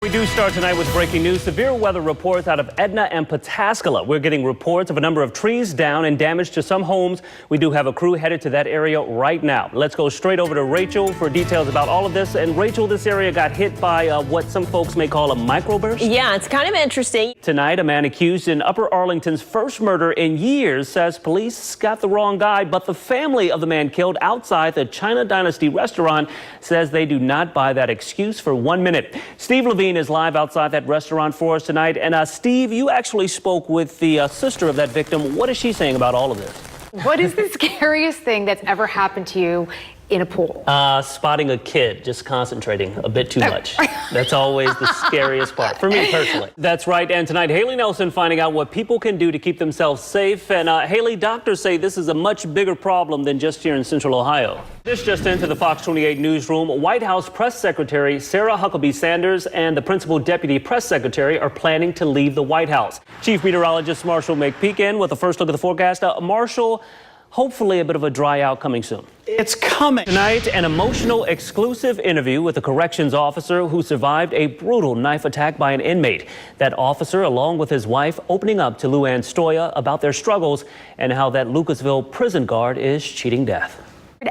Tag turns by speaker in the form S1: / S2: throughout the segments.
S1: We do start tonight with breaking news. Severe weather reports out of Edna and Pataskala. We're getting reports of a number of trees down and damage to some homes. We do have a crew headed to that area right now. Let's go straight over to Rachel for details about all of this. And Rachel, this area got hit by what some folks may call a microburst.
S2: Yeah, it's kind of interesting.
S1: Tonight, a man accused in Upper Arlington's first murder in years says police got the wrong guy, but the family of the man killed outside the China Dynasty restaurant says they do not buy that excuse for 1 minute. Steve Levine is live outside that restaurant for us tonight. And Steve, you actually spoke with the sister of that victim. What is she saying about all of this?
S3: What is the scariest thing that's ever happened to you in a pool?
S1: Spotting a kid just concentrating a bit too much. That's always the scariest part for me personally. That's right. And tonight, Haley Nelson finding out what people can do to keep themselves safe. And Haley, doctors say this is a much bigger problem than just here in Central Ohio. This just into the Fox 28 newsroom. White House Press Secretary Sarah Huckabee Sanders and the Principal Deputy Press Secretary are planning to leave the White House. Chief Meteorologist Marshall McPeak in with a first look at the forecast. Marshall, hopefully a bit of a dry out coming soon.
S4: It's coming.
S1: Tonight, an emotional exclusive interview with a corrections officer who survived a brutal knife attack by an inmate. That officer, along with his wife, opening up to Luann Stoya about their struggles and how that Lucasville prison guard is cheating death.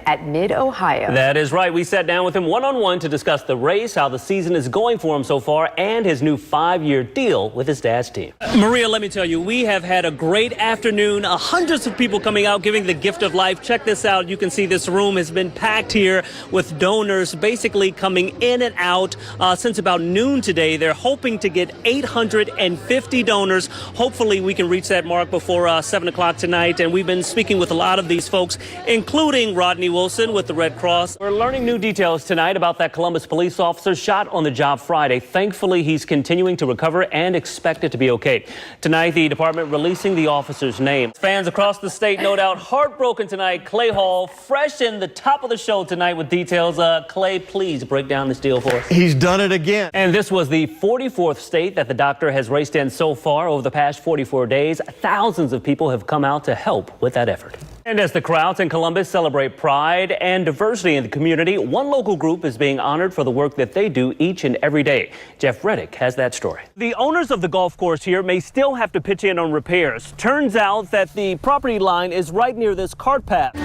S3: At Mid-Ohio.
S1: That is right. We sat down with him one-on-one to discuss the race, how the season is going for him so far, and his new 5-year deal with his dad's team. Maria, let me tell you, we have had a great afternoon. Hundreds of people coming out giving the gift of life. Check this out. You can see this room has been packed here with donors basically coming in and out since about noon today. They're hoping to get 850 donors. Hopefully we can reach that mark before 7 o'clock tonight. And we've been speaking with a lot of these folks, including Rodney Wilson with the Red Cross. We're learning new details tonight about that Columbus police officer shot on the job Friday. Thankfully, he's continuing to recover and expected to be okay. Tonight, the department releasing the officer's name. Fans across the state, no doubt, heartbroken tonight. Clay Hall, fresh in the top of the show tonight with details. Clay, please break down this deal for us.
S4: He's done it again.
S1: And this was the 44th state that the doctor has raced in so far over the past 44 days. Thousands of people have come out to help with that effort. And as the crowds in Columbus celebrate pride and diversity in the community, one local group is being honored for the work that they do each and every day. Jeff Reddick has that story. The owners of the golf course here may still have to pitch in on repairs. Turns out that the property line is right near this cart path.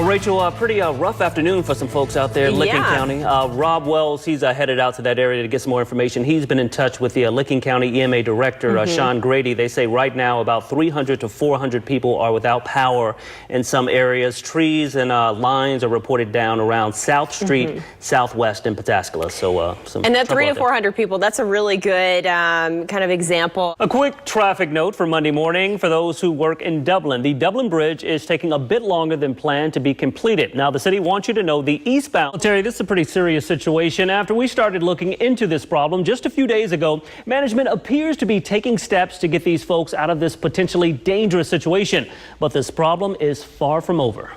S1: Rachel, a pretty rough afternoon for some folks out there in Licking County. Rob Wells, he's headed out to that area to get some more information. He's been in touch with the Licking County EMA director, Sean Grady. They say right now about 300 to 400 people are without power in some areas. Trees and lines are reported down around South Street, Southwest in Pataskala. So,
S2: and that 300 to 400 people, that's a really good kind of example.
S1: A quick traffic note for Monday morning for those who work in Dublin. The Dublin Bridge is taking a bit longer than planned to be completed. Now, the city wants you to know the eastbound. Terry, this is a pretty serious situation. After we started looking into this problem just a few days ago, management appears to be taking steps to get these folks out of this potentially dangerous situation. But this problem is far from over.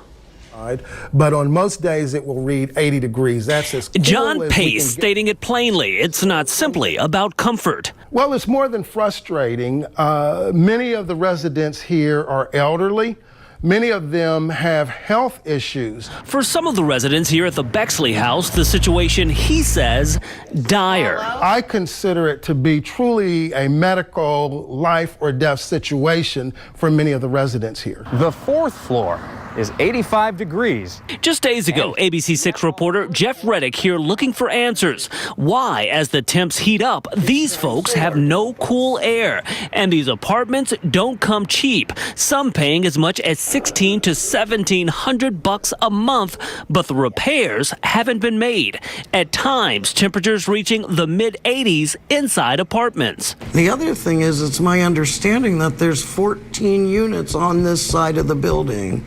S5: But on most days it will read 80 degrees. That's as cool
S1: John
S5: as
S1: Pace stating it plainly. It's not simply about comfort.
S5: Well, it's more than frustrating. Many of the residents here are elderly. Many of them have health issues.
S1: For some of the residents here at the Bexley house, the situation, he says, dire.
S5: I consider it to be truly a medical life or death situation for many of the residents here.
S6: The fourth floor is 85 degrees.
S1: Just days ago, ABC6 reporter Jeff Reddick here looking for answers. Why, as the temps heat up, these folks have no cool air. And these apartments don't come cheap, some paying as much as $1,600 to $1,700 a month, but the repairs haven't been made. At times, temperatures reaching the mid-80s inside apartments.
S7: The other thing is, it's my understanding that there's 14 units on this side of the building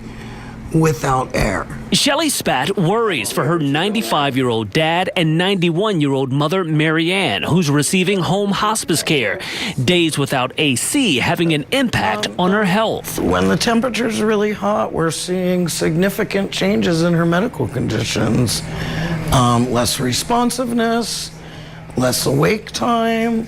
S7: without air.
S1: Shelley Spat worries for her 95-year-old dad and 91-year-old mother, Marianne, who's receiving home hospice care. Days without AC having an impact on her health.
S7: When the temperature's really hot, we're seeing significant changes in her medical conditions. Less responsiveness, less awake time,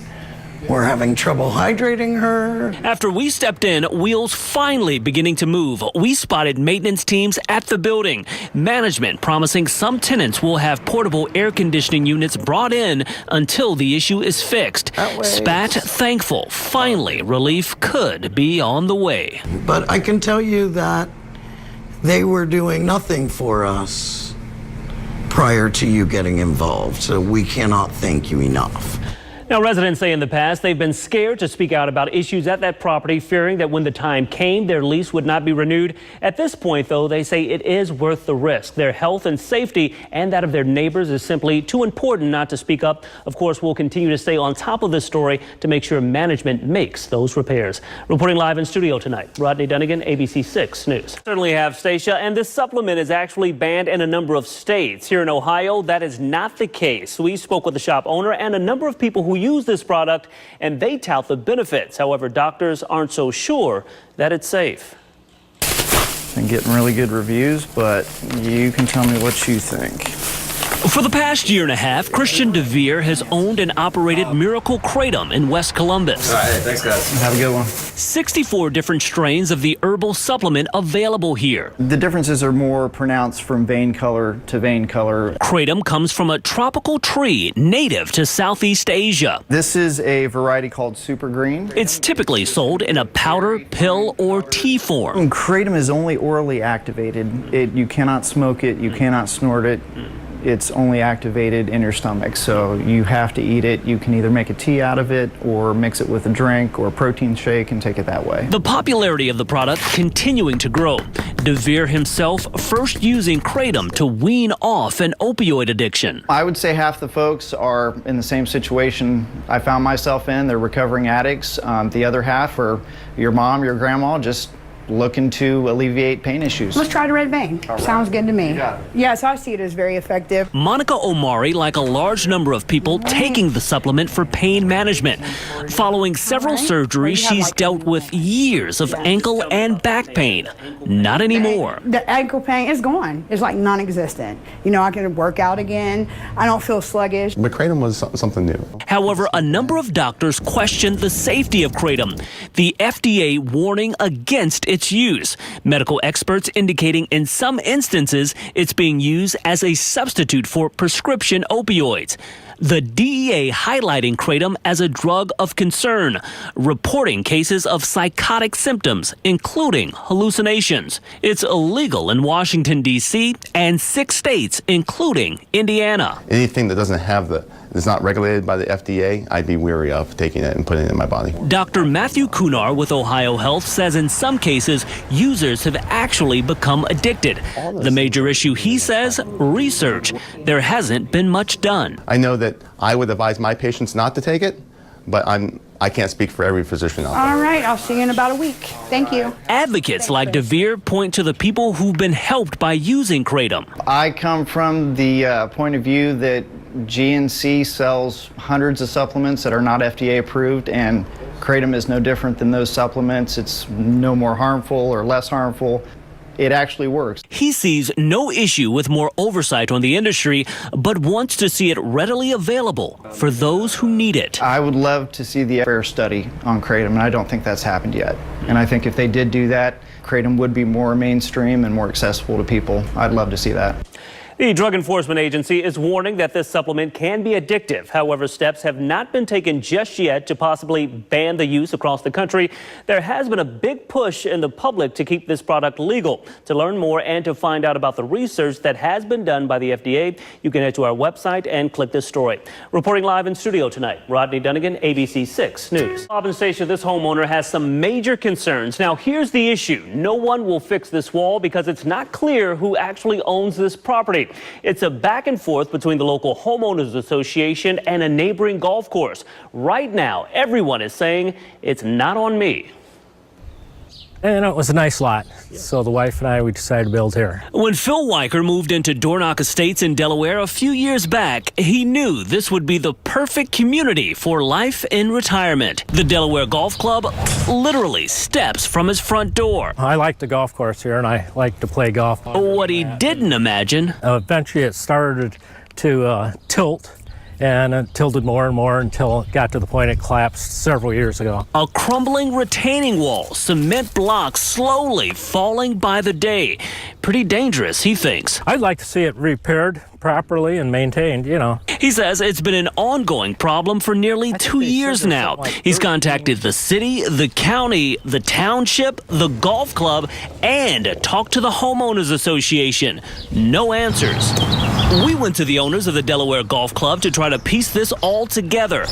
S7: We're having trouble hydrating her.
S1: After we stepped in, wheels finally beginning to move, we spotted maintenance teams at the building. Management promising some tenants will have portable air conditioning units brought in until the issue is fixed. SPAT thankful, finally relief could be on the way.
S7: But I can tell you that they were doing nothing for us prior to you getting involved, so we cannot thank you enough.
S1: Now, residents say in the past they've been scared to speak out about issues at that property, fearing that when the time came, their lease would not be renewed. At this point, though, they say it is worth the risk. Their health and safety and that of their neighbors is simply too important not to speak up. Of course, we'll continue to stay on top of this story to make sure management makes those repairs. Reporting live in studio tonight, Rodney Dunigan, ABC 6 News. Certainly have, Stacia, and this supplement is actually banned in a number of states. Here in Ohio, that is not the case. We spoke with the shop owner and a number of people who use this product, and they tout the benefits. However, doctors aren't so sure that it's safe.
S6: Been getting really good reviews, but you can tell me what you think.
S1: For the past year and a half, Christian DeVere has owned and operated Miracle Kratom in West Columbus.
S6: All right, thanks, guys. Have a good one.
S1: 64 different strains of the herbal supplement available here.
S6: The differences are more pronounced from vein color to vein color.
S1: Kratom comes from a tropical tree native to Southeast Asia.
S6: This is a variety called Super Green.
S1: It's typically sold in a powder, pill, or tea form.
S6: Kratom is only orally activated. You cannot smoke it, you cannot snort it. It's only activated in your stomach, so you have to eat it. You can either make a tea out of it or mix it with a drink or a protein shake and take it that way.
S1: The popularity of the product continuing to grow. DeVere himself first using Kratom to wean off an opioid addiction.
S6: I would say half the folks are in the same situation I found myself in. They're recovering addicts. The other half are your mom, your grandma, just looking to alleviate pain issues.
S8: Let's try the red vein.
S6: Right.
S8: Sounds good to me.
S6: Yeah.
S8: Yes, I see it as very effective.
S1: Monica Omari, like a large number of people, taking the supplement for pain management. Following several surgeries, she's dealt with years of ankle and back pain. Not anymore.
S8: The ankle pain is gone. It's like non-existent. You know, I can work out again. I don't feel sluggish.
S9: But Kratom was something new.
S1: However, a number of doctors questioned the safety of Kratom. The FDA warning against its use. Medical experts indicating in some instances it's being used as a substitute for prescription opioids. The DEA highlighting Kratom as a drug of concern, reporting cases of psychotic symptoms, including hallucinations. It's illegal in Washington, D.C. and 6 states, including Indiana.
S9: Anything that doesn't have that's not regulated by the FDA, I'd be weary of taking it and putting it in my body.
S1: Dr. Matthew Kunar with Ohio Health says in some cases, users have actually become addicted. The major issue, he says, research. There hasn't been much done.
S9: I know that I would advise my patients not to take it, but I can't speak for every physician out there.
S8: All right, I'll see you in about a week. Thank you.
S1: Advocates like DeVere point to the people who've been helped by using Kratom.
S6: I come from the point of view that GNC sells hundreds of supplements that are not FDA approved, and Kratom is no different than those supplements. It's no more harmful or less harmful. It actually works.
S1: He sees no issue with more oversight on the industry, but wants to see it readily available for those who need it.
S6: I would love to see the fair study on Kratom, and I don't think that's happened yet. And I think if they did do that, Kratom would be more mainstream and more accessible to people. I'd love to see that.
S1: The Drug Enforcement Agency is warning that this supplement can be addictive. However, steps have not been taken just yet to possibly ban the use across the country. There has been a big push in the public to keep this product legal. To learn more and to find out about the research that has been done by the FDA, you can head to our website and click this story. Reporting live in studio tonight, Rodney Dunigan, ABC 6 News. Bob and Stacia, this homeowner has some major concerns. Now, here's the issue. No one will fix this wall because it's not clear who actually owns this property. It's a back and forth between the local homeowners association and a neighboring golf course. Right now, everyone is saying it's not on me.
S10: And it was a nice lot, so the wife and I, we decided to build here.
S1: When Phil Weicker moved into Dornoch Estates in Delaware a few years back, he knew this would be the perfect community for life in retirement. The Delaware Golf Club literally steps from his front door.
S10: I like the golf course here, and I like to play golf.
S1: What he didn't imagine...
S10: Eventually it started to tilt, and it tilted more and more until it got to the point it collapsed several years ago.
S1: A crumbling retaining wall, cement blocks slowly falling by the day. Pretty dangerous, he thinks.
S10: I'd like to see it repaired properly and maintained, you know.
S1: He says it's been an ongoing problem for nearly 2 years now. He's contacted the city, the county, the township, the golf club, and talked to the homeowners association. No answers. We went to the owners of the Delaware Golf Club to try to piece this all together.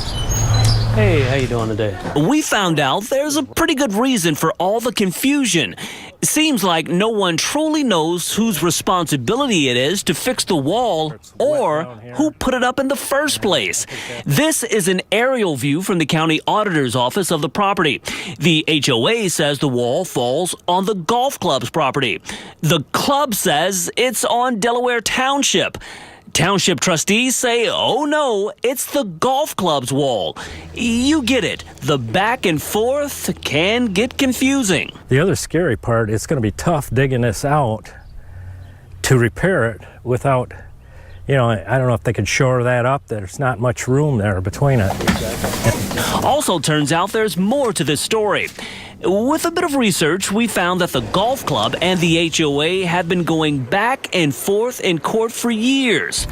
S1: Hey, how you doing today? We found out there's a pretty good reason for all the confusion. It seems like no one truly knows whose responsibility it is to fix the wall or who put it up in the first place. This is an aerial view from the county auditor's office of the property. The HOA says the wall falls on the golf club's property. The club says it's on Delaware Township. Township trustees say, oh no, it's the golf club's wall. You get it. The back and forth can get confusing.
S10: The other scary part, it's going to be tough digging this out to repair it without, you know, I don't know if they could shore that up. There's not much room there between it.
S1: Also turns out there's more to this story. With a bit of research, we found that the golf club and the HOA have been going back and forth in court for years.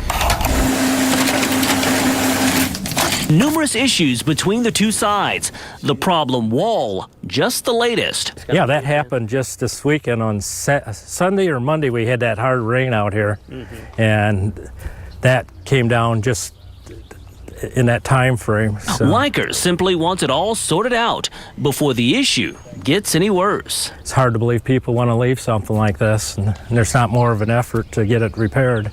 S1: Numerous issues between the two sides. The problem wall, just the latest.
S10: Yeah, that happened just this weekend on Sunday or Monday. We had that hard rain out here, and that came down just in that time frame. So.
S1: Likers simply wants it all sorted out before the issue gets any worse.
S10: It's hard to believe people want to leave something like this, and there's not more of an effort to get it repaired.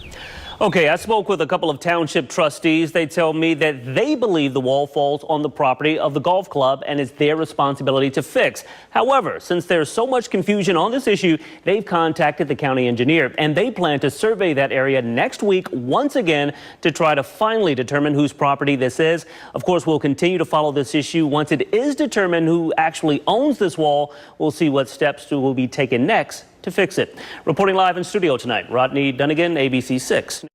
S1: Okay, I spoke with a couple of township trustees. They tell me that they believe the wall falls on the property of the golf club and it's their responsibility to fix. However, since there's so much confusion on this issue, they've contacted the county engineer and they plan to survey that area next week once again to try to finally determine whose property this is. Of course, we'll continue to follow this issue. Once it is determined who actually owns this wall, we'll see what steps will be taken next to fix it. Reporting live in studio tonight, Rodney Dunigan, ABC 6.